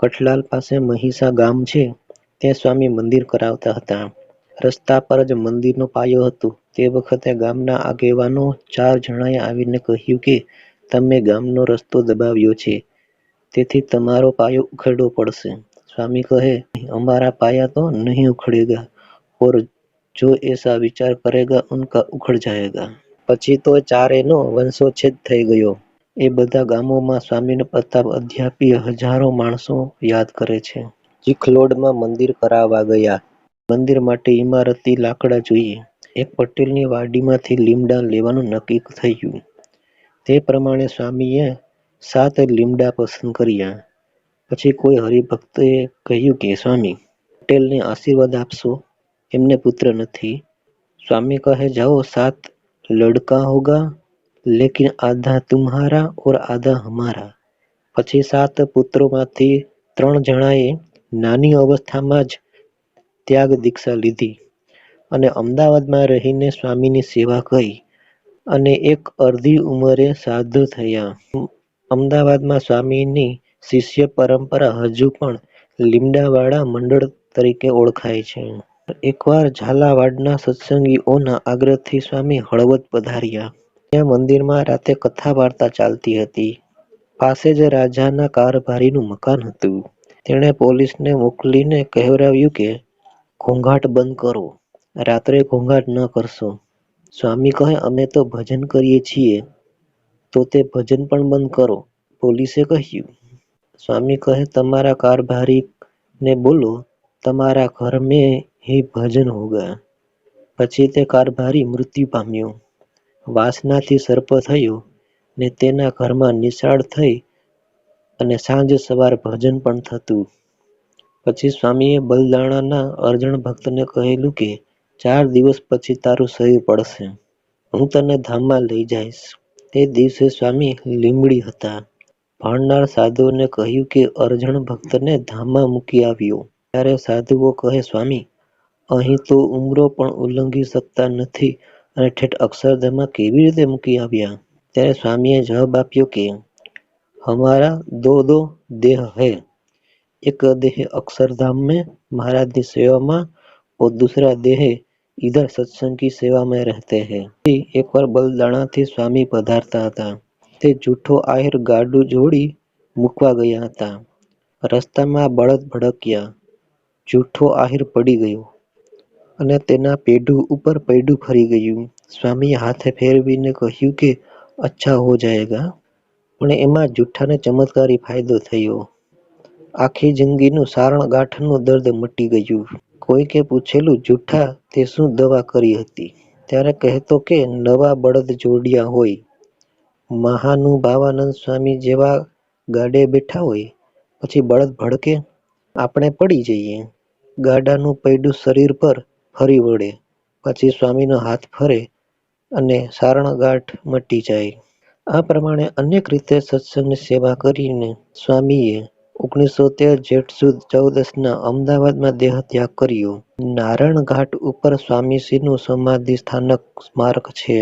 કઠલાલ પાસે મહીસા ગામ છે, ત્યાં સ્વામી મંદિર કરાવતા હતા. રસ્તા પર જ મંદિરનો પાયો હતો. તે વખતે ગામના આગેવાનો 4 જણાએ આવીને કહ્યું કે તમે ગામનો રસ્તો દબાવ્યો છે, તેથી તમારો પાયો ઉખેડવો પડશે. સ્વામી કહે, हमारा पाया तो नहीं उखड़ेगा और जो ऐसा विचार करेगा उनका उखड़ जाएगा. પછી તો ચારેયનો વંશોચ્છેદ થઈ ગયો. એ બધા ગામોમાં સ્વામીનો પ્રતાપ અદ્યાપી હજારો માણસો યાદ કરે છે. ચીખલોડમાં મંદિર કરાવવા ગયા. મંદિર માટે ઇમારતી લાકડા જોઈએ. એક પટેલની વાડીમાંથી લીમડા લેવાનું નક્કી થયું. તે પ્રમાણે સ્વામીએ 7 લીમડા પસંદ કર્યા. પછી કોઈ હરિભક્તએ કહ્યું કે સ્વામી, પટેલને આશીર્વાદ આપશો, એમને પુત્ર નથી. સ્વામી કહે, જાઓ, 7 લડકા હોગા, લેકિન આધા તુમ્હારા ઓર આધા હમારા. પછી 7 પુત્રોમાંથી 3 જણાએ નાની અવસ્થામાં જ ત્યાગ દીક્ષા લીધી અને અમદાવાદમાં રહીને સ્વામીની સેવા કરી અને એક અડધી ઉંમરે સાધુ થયા. અમદાવાદમાં સ્વામીની શિષ્ય પરંપરા હજુ પણ લીમડાવાળા મંડળ તરીકે ઓળખાય છે. એકવાર ઝાલાવાડના સત્સંગીઓના આગ્રહથી સ્વામી હળવદ પધાર્યા. ત્યાં મંદિરમાં રાતે કથા વાર્તા ચાલતી હતી. પાસે જ રાજાના કારભારીનું મકાન હતું. તેણે પોલીસને મોકલીને કહેવરાવ્યું કે ઘોંઘાટ બંધ કરો, રાત્રે ઘોંઘાટ ન કરશો. સ્વામી કહે, અમે તો ભજન કરીએ છીએ, તો તે ભજન પણ બંધ કરો, પોલીસે કહ્યું. સ્વામી કહે, તમારા કારભારીને બોલો, તમારા ઘર મેં હી ભજન હોગા. પછી તે કારભારી મૃત્યુ પામ્યો. વાસનાથી સર્પ થયો ને તેના ઘરમાં નિશાળ થઈ અને સાંજ સવાર ભજન પણ થતું. પછી સ્વામીએ બલદાણાના અરજણ ભક્તને કહેલું કે 4 દિવસ પછી તારું શરીર પડશે, હું તને ધામમાં લઈ જઈશ. તે દિવસે સ્વામી લીંબડી હતા. ભાણનાર સાધુઓને કહ્યું કે અરજણ ભક્તને ધામમાં મૂકી આવ્યો. ત્યારે સાધુઓ કહે, સ્વામી, અહીં તો ઉંમરો પણ ઉલ્લંઘી શકતા નથી અને ઠેઠ અક્ષરધામમાં કેવી રીતે મૂકી આવ્યા? ત્યારે સ્વામીએ જવાબ આપ્યો કે हमारा दो देह है, एक देह अक्षरधाम में महाराज की सेवा में और दूसरा देह इधर सत्संग की सेवा में रहते हैं. एक बार બલદાણાથી સ્વામી પધારતા હતા. તે જૂઠો આહિર ગાડું જોડી મૂકવા ગયા હતા. રસ્તામાં બળદ ભડક્યા. જૂઠો આહિર પડી ગયો અને તેના પેડું ઉપર પૈડું ફરી ગયું. સ્વામીએ હાથે ફેરવીને કહ્યું કે અચ્છા હો જાયેગા. પણ એમાં જૂઠાને ચમત્કારી ફાયદો થયો. આખી જિંદગીનું સારણ ગાંઠનું દર્દ મટી ગયું. કોઈકે પૂછેલું, જૂઠા, તે શું દવા કરી હતી? ત્યારે કહેતો કે નવા બળદ જોડ્યા હોય. મહાનુભાવાનંદ સ્વામી જેવા ગાડે બેઠા હોય, પછી બળદ ભડકે, આપણે પડી જઈએ. ગાડાનું પૈડું શરીર પર ફરી વળે, પછી સ્વામીનો હાથ ફરે અને સારણગાંઠ મટી જાય. આ પ્રમાણે અનેક રીતે સત્સંગની સેવા કરીને સ્વામીએ 1913 જેઠ સુદ 14ના અમદાવાદમાં દેહત્યાગ કર્યો. નારાયણ ઘાટ ઉપર સ્વામીશ્રીનું સમાધિ સ્થાનક સ્મારક છે.